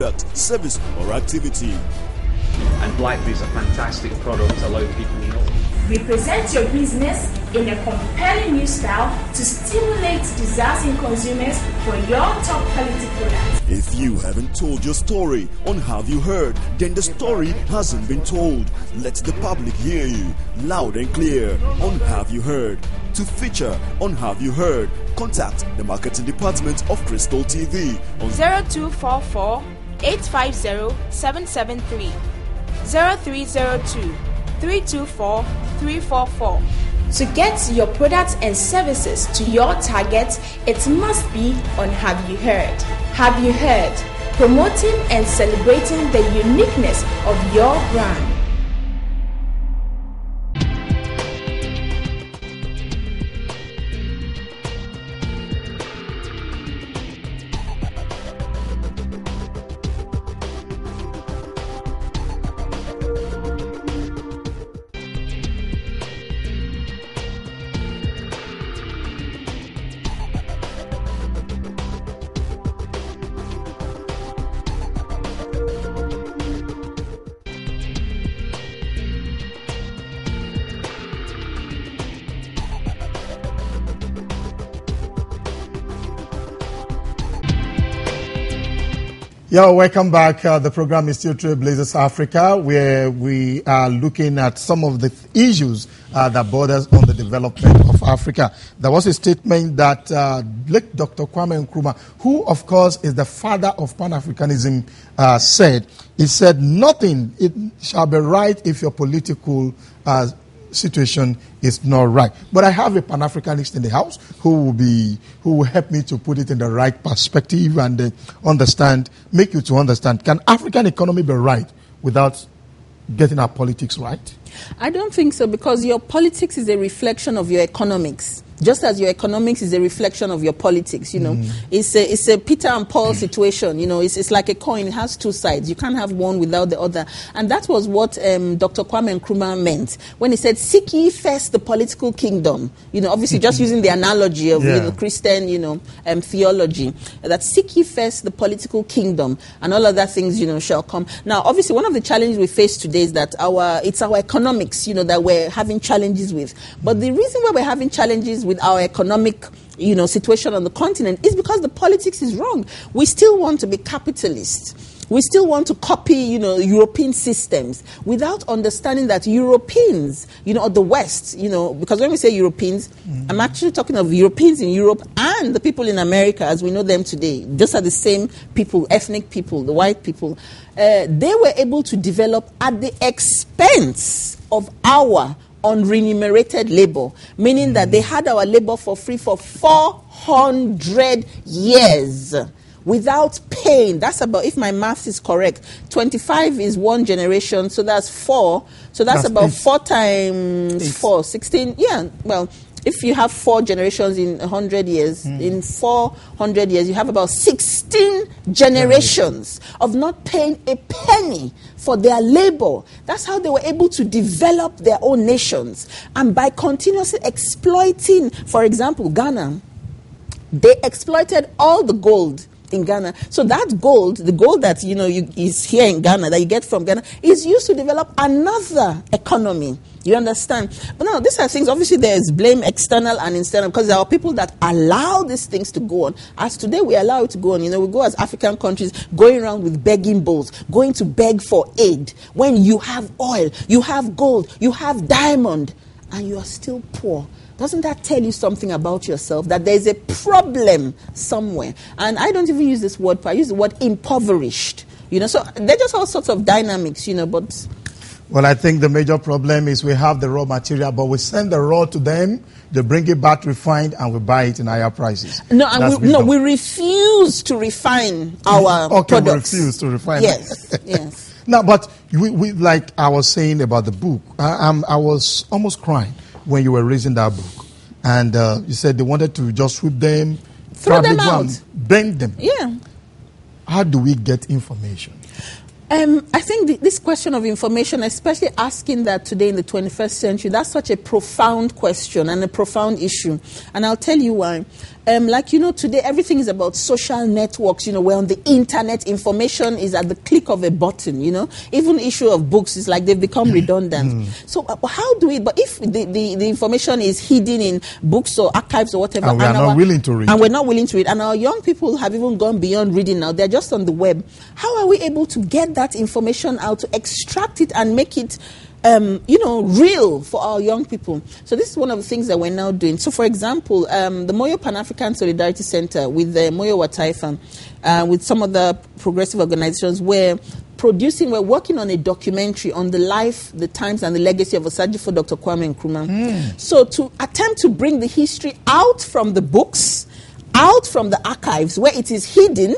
product, service, or activity. And BlackBerry is a fantastic product to allow people to know. We present your business in a compelling new style to stimulate desires in consumers for your top quality products. If you haven't told your story on Have You Heard, then the story hasn't been told. Let the public hear you loud and clear on Have You Heard. To feature on Have You Heard, contact the marketing department of Crystal TV on 0244 850 773 0302 324 344. To get your products and services to your target, it must be on Have You Heard. Have You Heard? Promoting and celebrating the uniqueness of your brand. Yeah, welcome back. The program is still through BlazersAfrica, where we are looking at some of the issues that borders on the development of Africa. There was a statement that Dr. Kwame Nkrumah, who of course is the father of Pan-Africanism, said. He said, "Nothing it shall be right if your political situation is not right." But I have a Pan-Africanist in the house who will help me to put it in the right perspective and make you to understand. Can African economy be right without getting our politics right? I don't think so, because your politics is a reflection of your economics. Just as your economics is a reflection of your politics, you know. It's a Peter and Paul situation, you know. It's like a coin. It has two sides. You can't have one without the other. And that was what Dr. Kwame Nkrumah meant when he said, "Seek ye first the political kingdom." You know, obviously just using the analogy of Christian, theology. That seek ye first the political kingdom, and all other things, shall come. Now, obviously, one of the challenges we face today is that it's our economics, that we're having challenges with. But the reason why we're having challenges with our economic, situation on the continent is because the politics is wrong. We still want to be capitalists. We still want to copy, European systems without understanding that Europeans, or the West, because when we say Europeans, I'm actually talking of Europeans in Europe and the people in America as we know them today. Those are the same people, ethnic people, the white people. They were able to develop at the expense of our unremunerated labor, meaning that they had our labor for free for 400 years without paying. That's about, if my math is correct, 25 is one generation, so that's 4. So that's about 4 times 4, 16. Yeah, well, if you have 4 generations in 100 years, in 400 years, you have about 16 generations of not paying a penny for their labor. That's how they were able to develop their own nations. And by continuously exploiting, for example, Ghana, they exploited all the gold in Ghana. So that gold, the gold that is here in Ghana, that you get from Ghana, is used to develop another economy. You understand? But now, these are things, obviously there's blame external and internal, because there are people that allow these things to go on. As today we allow it to go on. We go as African countries going around with begging bowls, going to beg for aid. When you have oil, you have gold, you have diamond, and you are still poor. Doesn't that tell you something about yourself? That there's a problem somewhere. And I don't even use this word, but I use the word impoverished. So they're just all sorts of dynamics, but... Well, I think the major problem is we have the raw material, but we send the raw to them, they bring it back refined, and we buy it in higher prices. We refuse to refine our products. We refuse to refine it. Yes. Now, but we like I was saying about the book, I was almost crying when you were raising that book. And you said they wanted to just sweep them, throw them out, bend them. Yeah. How do we get information? I think this question of information, especially asking that today in the 21st century, that's such a profound question and a profound issue. And I'll tell you why. like, today everything is about social networks, we're on the internet, information is at the click of a button, even issue of books is like they've become redundant. So how do we, but if the information is hidden in books or archives or whatever, and we are not willing to read. And we're not willing to read, and our young people have even gone beyond reading now, they're just on the web. How are we able to get that information out, to extract it and make it real for our young people? So this is one of the things that we're now doing. So, for example, the Moyo Pan-African Solidarity Center with Moyo Wataifa, with some other progressive organizations, we're working on a documentary on the life, the times, and the legacy of Osagyefo Dr. Kwame Nkrumah. So to attempt to bring the history out from the books, out from the archives where it is hidden,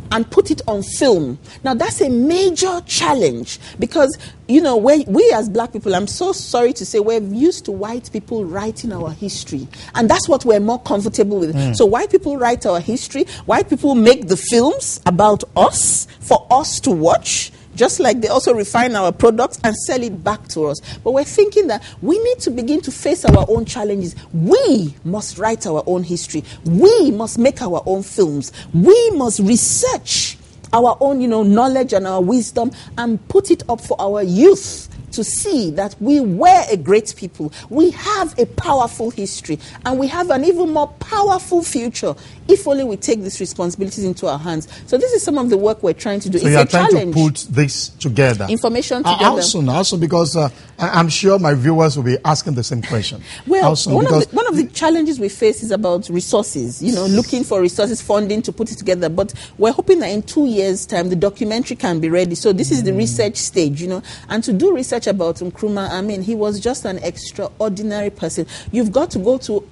and put it on film. Now, that's a major challenge because, we as black people, I'm so sorry to say, we're used to white people writing our history. And that's what we're more comfortable with. So white people write our history. White people make the films about us for us to watch, just like they also refine our products and sell it back to us. But we're thinking that we need to begin to face our own challenges. We must write our own history. We must make our own films. We must research our own, knowledge and our wisdom and put it up for our youth to see that we were a great people. We have a powerful history and we have an even more powerful future if only we take these responsibilities into our hands. So this is some of the work we're trying to do. So it's you're a trying challenge. to put this together. Information together. How soon, because I'm sure my viewers will be asking the same question. Well, one of the challenges we face is about resources, looking for resources, funding to put it together. But we're hoping that in 2 years' time, the documentary can be ready. So this is the research stage, and to do research about Nkrumah, he was just an extraordinary person. You've got to go to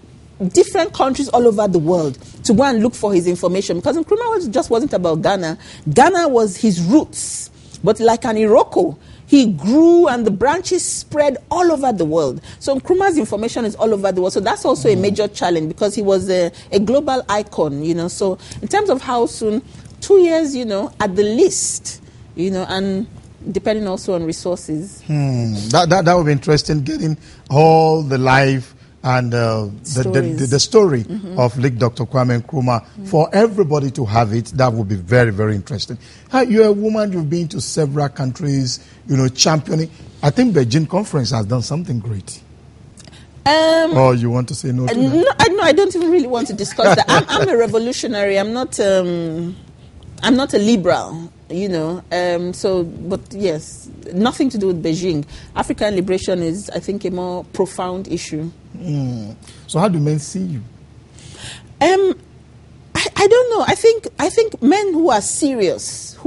different countries all over the world to go and look for his information, because Nkrumah wasn't about Ghana. Ghana was his roots, but like an Iroko, he grew and the branches spread all over the world. So Nkrumah's information is all over the world. So that's also a major challenge because he was a global icon, So in terms of how soon, 2 years, at the least, and depending also on resources. That would be interesting, getting all the life and the story of late Dr. Kwame Nkrumah for everybody to have it. That would be very, very interesting. You're a woman, you've been to several countries, championing. I think Beijing conference has done something great. Or you want to say no to that? No, I don't even really want to discuss that. I'm a revolutionary. I'm not a liberal. But yes, nothing to do with Beijing. African liberation is, I think, a more profound issue. So how do men see you? I don't know. I think men who are serious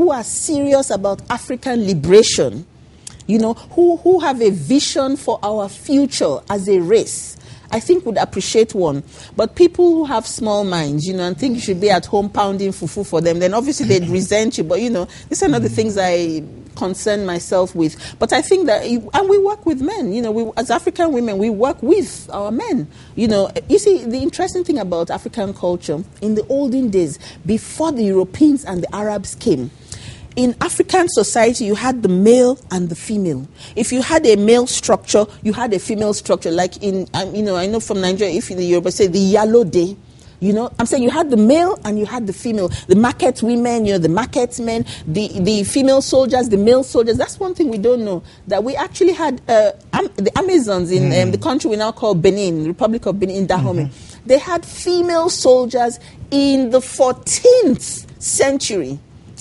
about African liberation, who have a vision for our future as a race, I think would appreciate one. But people who have small minds, and think you should be at home pounding fufu for them, then obviously they'd resent you. But, these are not the things I concern myself with. But I think that, and we work with men, we, as African women, we work with our men. You see, the interesting thing about African culture, in the olden days, before the Europeans and the Arabs came, in African society, you had the male and the female. If you had a male structure, you had a female structure. Like I know from Nigeria, if in the Yoruba say the yellow day, I'm saying you had the male and you had the female. The market women, the market men, the female soldiers, the male soldiers. That's one thing we don't know, that we actually had the Amazons in the country we now call Benin, the Republic of Benin, in Dahomey. They had female soldiers in the 14th century.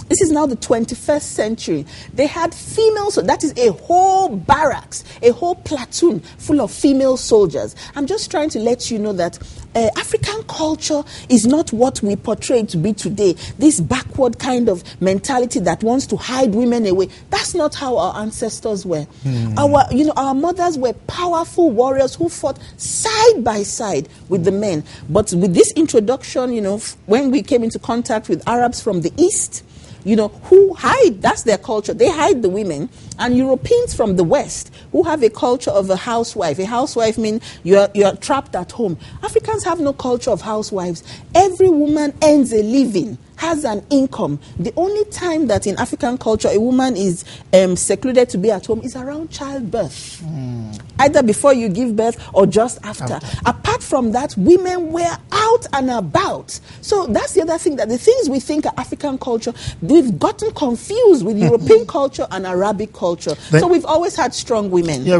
This is now the 21st century. They had female, so that is a whole barracks, a whole platoon full of female soldiers. I'm just trying to let you know that African culture is not what we portray to be today. This backward kind of mentality that wants to hide women away. That's not how our ancestors were. Our mothers were powerful warriors who fought side by side with the men. But with this introduction, when we came into contact with Arabs from the East, who hide, that's their culture. They hide the women. And Europeans from the West, who have a culture of a housewife. A housewife means you're trapped at home. Africans have no culture of housewives. Every woman earns a living has an income. The only time that in African culture a woman is secluded to be at home is around childbirth. Either before you give birth or just after. Apart from that, women were out and about. So that's the other thing, that the things we think are African culture, we've gotten confused with European culture and Arabic culture. So we've always had strong women. Yeah,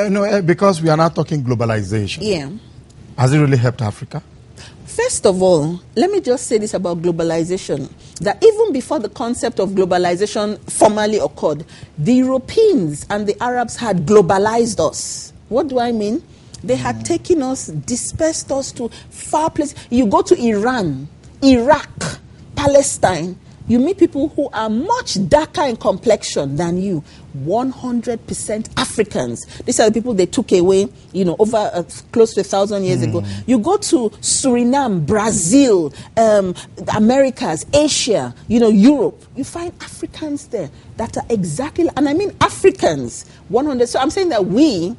no, because we are now talking globalization. Yeah. Has it really helped Africa? First of all, let me just say this about globalization, that even before the concept of globalization formally occurred, the Europeans and the Arabs had globalized us. What do I mean? They had taken us, dispersed us to far places. You go to Iran, Iraq, Palestine, you meet people who are much darker in complexion than you. 100% Africans. These are the people they took away, over close to 1,000 years ago. You go to Suriname, Brazil, Americas, Asia, Europe. You find Africans there that are exactly, and I mean Africans, 100. So I'm saying that we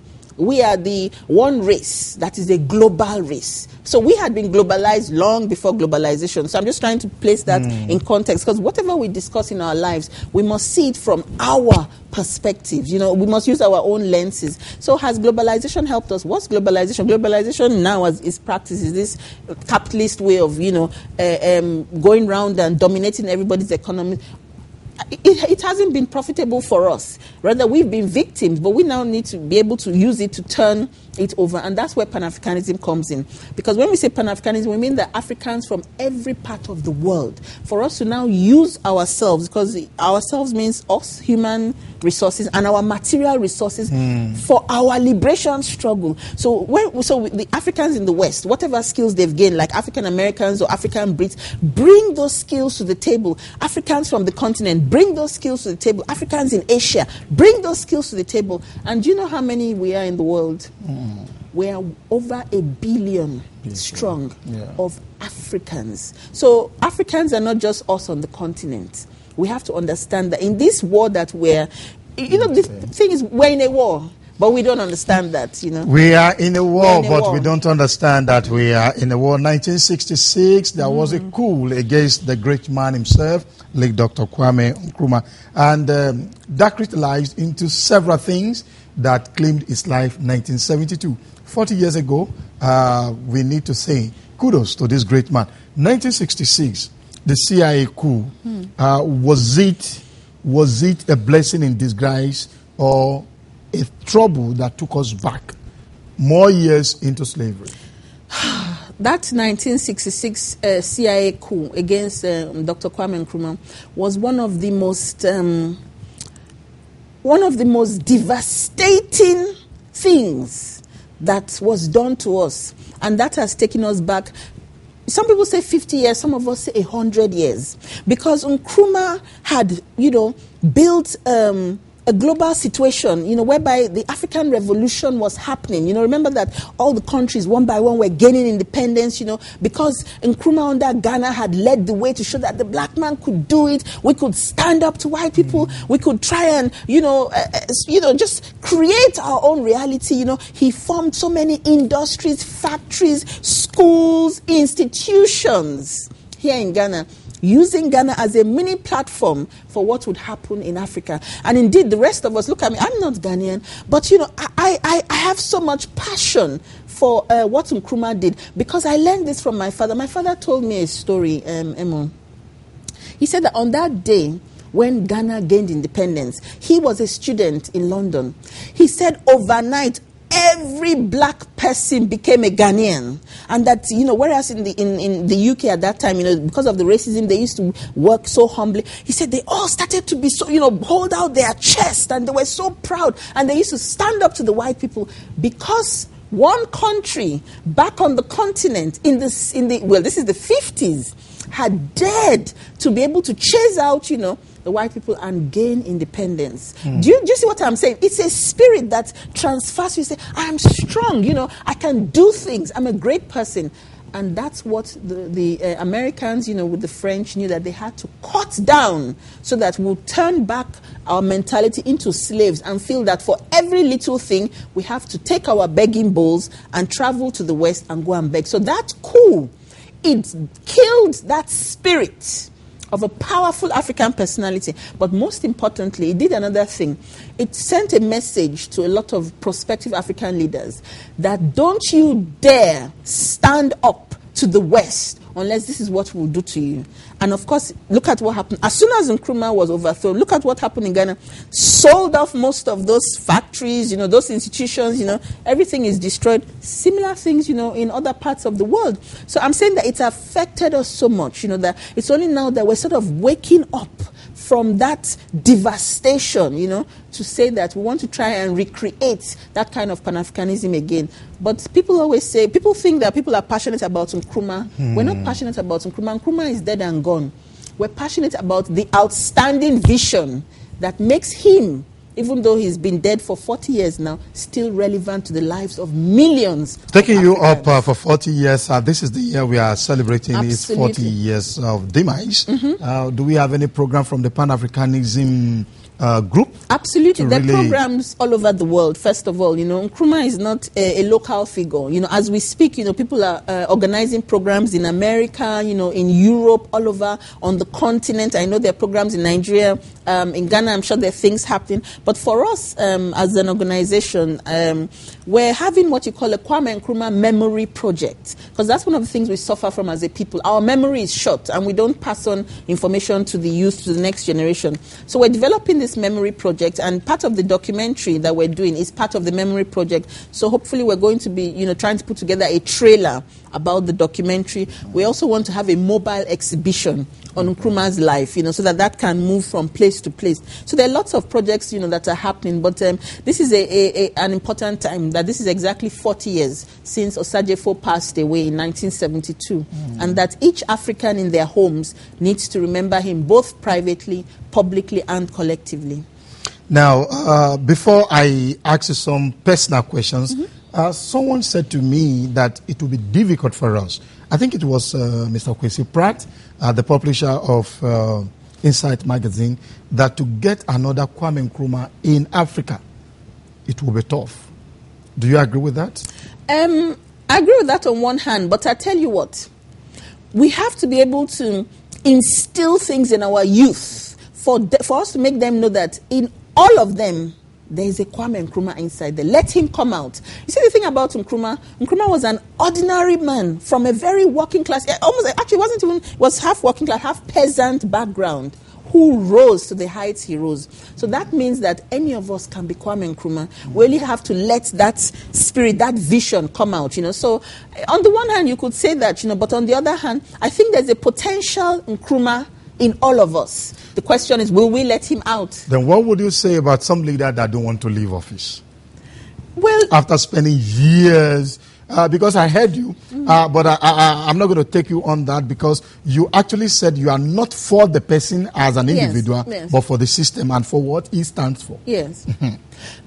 are the one race that is a global race. So we had been globalized long before globalization. So I'm just trying to place that in context, because whatever we discuss in our lives, we must see it from our perspective. We must use our own lenses. So has globalization helped us? What's globalization? Globalization now is practice is this capitalist way of, going around and dominating everybody's economy. It hasn't been profitable for us. Rather, we've been victims, but we now need to be able to use it to turn it over. And that's where Pan-Africanism comes in. Because when we say Pan-Africanism, we mean that Africans from every part of the world, for us to now use ourselves, because ourselves means us, human resources, and our material resources for our liberation struggle. So the Africans in the West, whatever skills they've gained, like African Americans or African Brits, bring those skills to the table. Africans from the continent, bring those skills to the table. Africans in Asia, bring those skills to the table. And do you know how many we are in the world? We are over 1 billion strong of Africans. So Africans are not just us on the continent. We have to understand that in this war that the thing is, we're in a war, but we don't understand that, We are in a war, but we don't understand that we are in a war. 1966, there was a coup against the great man himself, like Dr. Kwame Nkrumah. And that crystallized into several things that claimed his life 1972. 40 years ago, we need to say kudos to this great man. 1966, the CIA coup, was it a blessing in disguise or a trouble that took us back more years into slavery? That 1966 CIA coup against Dr. Kwame Nkrumah was one of the most devastating things that was done to us, and that has taken us back. Some people say 50 years, some of us say 100 years. Because Nkrumah had, built a global situation, whereby the African revolution was happening. Remember that all the countries, one by one, were gaining independence, because Nkrumah under Ghana had led the way to show that the black man could do it. We could stand up to white people. We could try and, just create our own reality. He formed so many industries, factories, schools, institutions here in Ghana, using Ghana as a mini platform for what would happen in Africa. And indeed, the rest of us, look at me, I'm not Ghanaian, but I have so much passion for what Nkrumah did, because I learned this from my father. My father told me a story, Emo. He said that on that day, when Ghana gained independence, he was a student in London. He said overnight, every black person became a Ghanaian, and that whereas in the UK at that time, because of the racism, they used to work so humbly. He said they all started to be so hold out their chest, and they were so proud, and they used to stand up to the white people, because one country back on the continent this is the 50s, had dared to be able to chase out the white people and gain independence. Do you see what I'm saying? It's a spirit that transfers. You say, I'm strong, I can do things, I'm a great person. And that's what the Americans, with the French, knew that they had to cut down so that we'll turn back our mentality into slaves and feel that for every little thing, we have to take our begging bowls and travel to the West and go and beg. So that coup, it killed that spirit of a powerful African personality. But most importantly, it did another thing. It sent a message to a lot of prospective African leaders that don't you dare stand up to the West unless this is what we'll do to you. And of course, look at what happened. As soon as Nkrumah was overthrown, look at what happened in Ghana. Sold off most of those factories, those institutions, everything is destroyed. Similar things, in other parts of the world. So I'm saying that it's affected us so much, that it's only now that we're sort of waking up from that devastation, to say that we want to try and recreate that kind of Pan-Africanism again. But people think that people are passionate about Nkrumah. We're not passionate about Nkrumah. Nkrumah is dead and gone. We're passionate about the outstanding vision that makes him, even though he's been dead for 40 years now, still relevant to the lives of millions. Taking you up for 40 years, this is the year we are celebrating his 40 years of demise. Do we have any program from the Pan-Africanism group? Absolutely. There are programs all over the world. First of all, Nkrumah is not a local figure. As we speak, people are organizing programs in America, in Europe, all over on the continent. I know there are programs in Nigeria, in Ghana. I'm sure there are things happening. But for us, as an organization, we're having what you call a Kwame Nkrumah memory project, because that's one of the things we suffer from as a people. Our memory is short, and we don't pass on information to the youth, to the next generation. So we're developing this memory project, and part of the documentary that we're doing is part of the memory project. So hopefully we're going to be, trying to put together a trailer about the documentary. We also want to have a mobile exhibition on Nkrumah's life, so that can move from place to place. So there are lots of projects, that are happening, but this is an important time, that this is exactly 40 years since Osagyefo passed away in 1972, and that each African in their homes needs to remember him both privately, publicly, and collectively. Now, before I ask you some personal questions, someone said to me that it will be difficult for us. I think it was Mr. Kwesi Pratt, the publisher of Insight magazine, that to get another Kwame Nkrumah in Africa, it will be tough. Do you agree with that? I agree with that on one hand, but I tell you what, we have to be able to instill things in our youth for us to make them know that in all of them, there is a Kwame Nkrumah inside there. Let him come out. You see, the thing about Nkrumah was an ordinary man from a very working class, was half working class, half peasant background, who rose to the heights he rose. So that means that any of us can be Kwame Nkrumah. We only have to let that spirit, that vision come out, So on the one hand, you could say that, but on the other hand, I think there's a potential Nkrumah in all of us. The question is, will we let him out? Then what would you say about some leaders that don't want to leave office? Well, after spending years, because I heard you, but I'm not going to take you on that, because you actually said you are not for the person as an individual, but for the system and for what he stands for. Yes.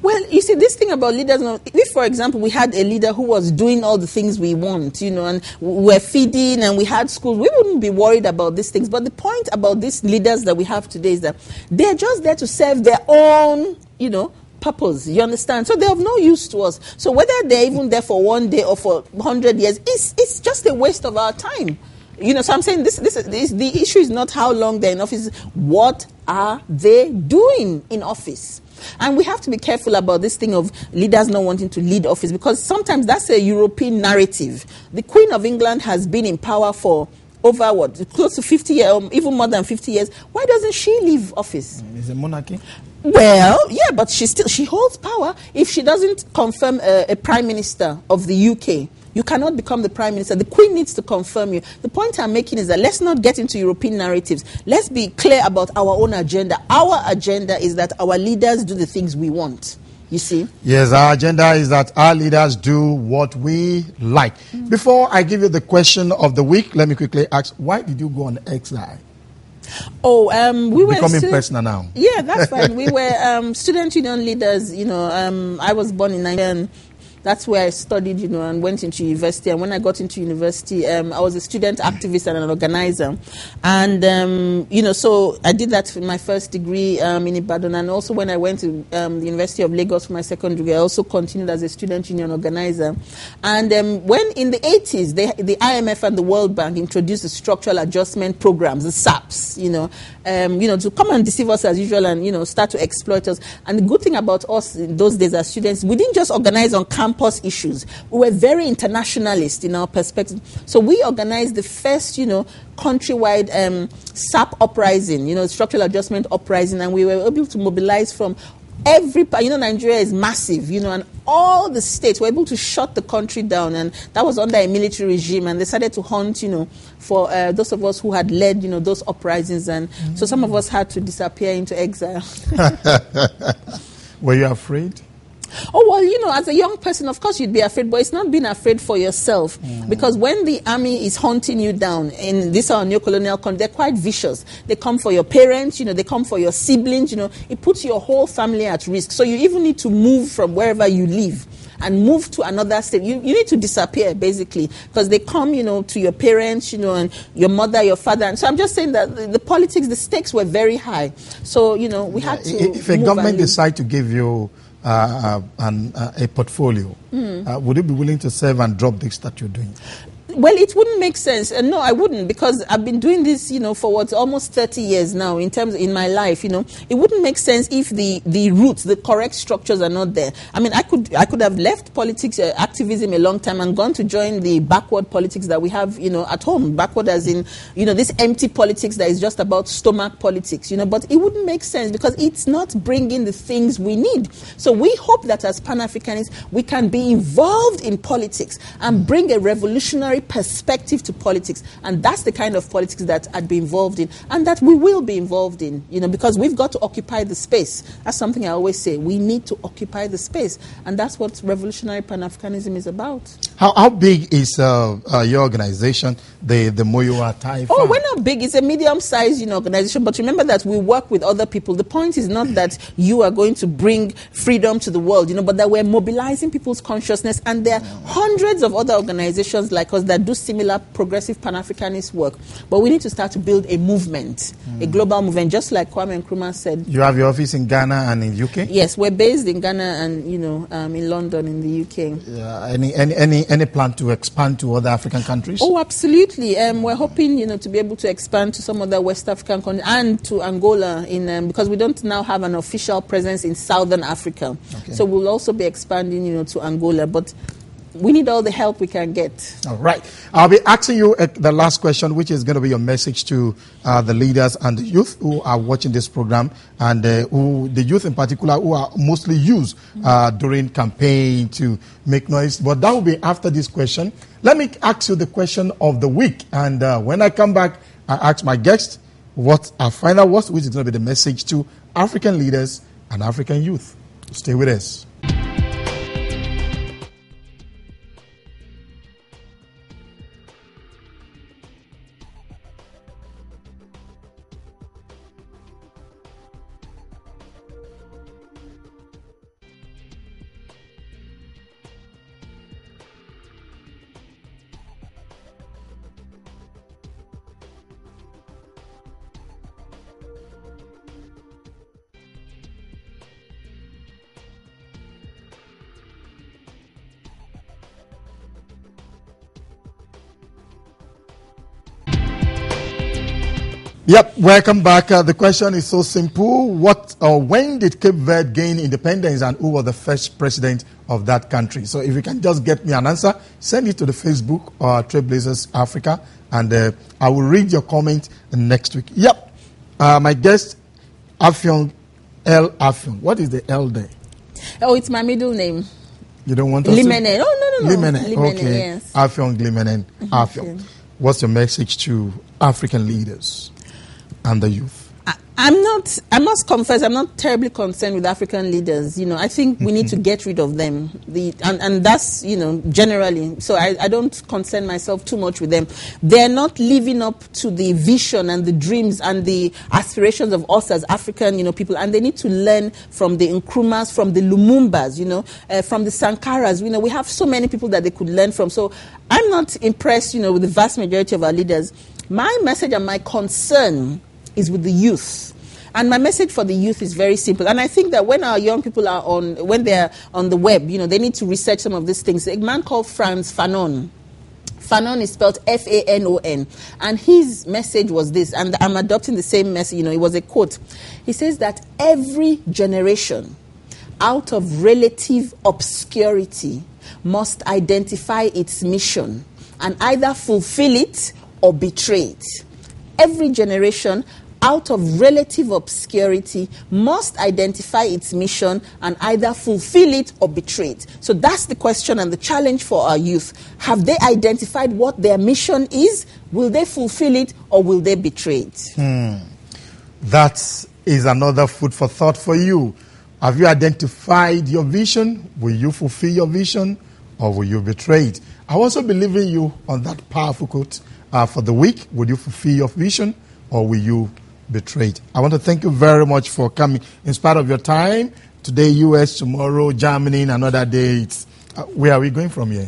Well, you see, this thing about leaders, if, for example, we had a leader who was doing all the things we want, and we're feeding and we had schools, we wouldn't be worried about these things. But the point about these leaders that we have today is that they're just there to serve their own, purpose. You understand? So they're of no use to us. So whether they're even there for one day or for 100 years, it's just a waste of our time. So I'm saying this the issue is not how long they're in office. What are they doing in office? And we have to be careful about this thing of leaders not wanting to lead office, because sometimes that's a European narrative. The Queen of England has been in power for over close to 50 years, even more than 50 years. Why doesn't she leave office? Is it monarchy? Well, yeah, but she holds power. If she doesn't confirm a prime minister of the UK, you cannot become the prime minister. The Queen needs to confirm you. The point I'm making is that let's not get into European narratives. Let's be clear about our own agenda. Our agenda is that our leaders do the things we want. You see? Yes, our agenda is that our leaders do what we like. Before I give you the question of the week, let me quickly ask, why did you go on exile? We were becoming personal now. Yeah, that's fine. We were student union leaders. I was born in Nigeria. that's where I studied, and went into university. And when I got into university, I was a student activist and an organizer. And, so I did that for my first degree in Ibadan. And also when I went to the University of Lagos for my second degree, I also continued as a student union organizer. And when in the 80s, the IMF and the World Bank introduced the structural adjustment programs, the SAPs, to come and deceive us as usual and, start to exploit us. And the good thing about us in those days as students, we didn't just organize on campus issues. We were very internationalist in our perspective. So we organized the first, countrywide SAP uprising, structural adjustment uprising, and we were able to mobilize from every, Nigeria is massive, and all the states were able to shut the country down, and that was under a military regime, and they started to hunt, for those of us who had led, those uprisings, and so some of us had to disappear into exile. Were you afraid? Oh, well, as a young person, of course you'd be afraid, but it's not being afraid for yourself. Because when the army is hunting you down, in this our neo-colonial country, they're quite vicious. They come for your parents, they come for your siblings, it puts your whole family at risk. So you even need to move from wherever you live and move to another state. You need to disappear, basically, because they come, to your parents, and your mother, your father. And so I'm just saying that the politics, the stakes were very high. So, we had to If a government decide to give you a portfolio, would you be willing to serve and drop this that you're doing? Well, it wouldn't make sense. No, I wouldn't, because I've been doing this, for almost 30 years now in my life, It wouldn't make sense if the roots, the correct structures are not there. I mean, I could have left politics, activism a long time and gone to join the backward politics that we have, at home. Backward as in, this empty politics that is just about stomach politics, But it wouldn't make sense because it's not bringing the things we need. So we hope that as Pan-Africanists, we can be involved in politics and bring a revolutionary perspective to politics, and that's the kind of politics that I'd be involved in and that we will be involved in, because we've got to occupy the space. That's something I always say. We need to occupy the space, and that's what revolutionary Pan-Africanism is about. How big is your organization, the Moyoa Taifa? Oh, we're not big. It's a medium-sized organization, but remember that we work with other people. The point is not that you are going to bring freedom to the world, but that we're mobilizing people's consciousness, and there are hundreds of other organizations like us that do similar progressive Pan-Africanist work. But we need to start to build a movement, a global movement, just like Kwame Nkrumah said. You have your office in Ghana and in UK? Yes, we're based in Ghana and, in London in the UK. Any plan to expand to other African countries? Oh, absolutely. We're hoping, to be able to expand to some other West African countries and to Angola because we don't now have an official presence in Southern Africa. Okay. So we'll also be expanding, to Angola. But we need all the help we can get. All right. I'll be asking you the last question, which is going to be your message to the leaders and the youth who are watching this program, and the youth in particular who are mostly used during campaign to make noise. But that will be after this question. Let me ask you the question of the week. And when I come back, I ask my guest what our final was, which is going to be the message to African leaders and African youth. Stay with us. Yep, welcome back. The question is so simple. When did Cape Verde gain independence and who was the first president of that country? So if you can just get me an answer, send it to the Facebook or BlazersAfrica, and I will read your comment next week. Yep, my guest, AFFIONG, AFFIONG. What is the L there? Oh, it's my middle name. You don't want to Limene. Oh, no. Limene, okay. Yes. AFFIONG, Limene, AFFIONG. What's your message to African leaders and the youth? I must confess, I'm not terribly concerned with African leaders. I think we need to get rid of them. And that's, generally. So I don't concern myself too much with them. They're not living up to the vision and the dreams and the aspirations of us as African, people. And they need to learn from the Nkrumahs, from the Lumumbas, from the Sankaras. We have so many people that they could learn from. So I'm not impressed, with the vast majority of our leaders. My message and my concern is with the youth. And my message for the youth is very simple. And I think that when our young people when they're on the web, they need to research some of these things. A man called Frantz Fanon. Fanon is spelled Fanon. And his message was this, and I'm adopting the same message, it was a quote. He says that every generation out of relative obscurity must identify its mission and either fulfill it or betray it. Every generation out of relative obscurity must identify its mission and either fulfill it or betray it. So that's the question and the challenge for our youth. Have they identified what their mission is? Will they fulfill it or will they betray it? That is another food for thought for you. Have you identified your vision? Will you fulfill your vision or will you betray it? I also believe in you on that powerful quote for the week. Will you fulfill your vision or will you betray it? I want to thank you very much for coming. In spite of your time, today US, tomorrow Germany, another day. Where are we going from here?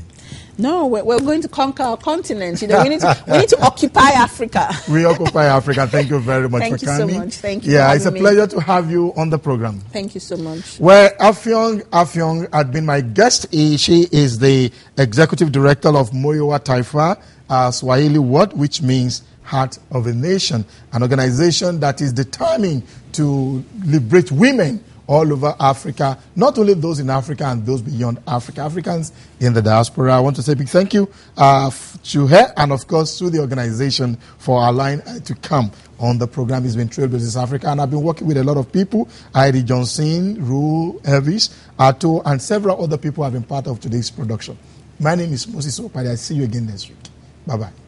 No, we're going to conquer our continent. We need to occupy Africa. We occupy Africa. Thank you very much for coming. Thank you so much. Thank you. Yeah, it's a pleasure to have you on the program. Thank you so much. Well, AFFIONG had been my guest. She is the executive director of Moyowa Taifa, Swahili word, which means Heart of a Nation, an organization that is determined to liberate women all over Africa, not only those in Africa and those beyond Africa, Africans in the diaspora. I want to say a big thank you to her and, of course, to the organization for allowing her to come on the program. It's been BlazersAfrica, and I've been working with a lot of people. Heidi Johnson, Rue Elvis, Ato, and several other people have been part of today's production. My name is Moses Owopade. I'll see you again next week. Bye-bye.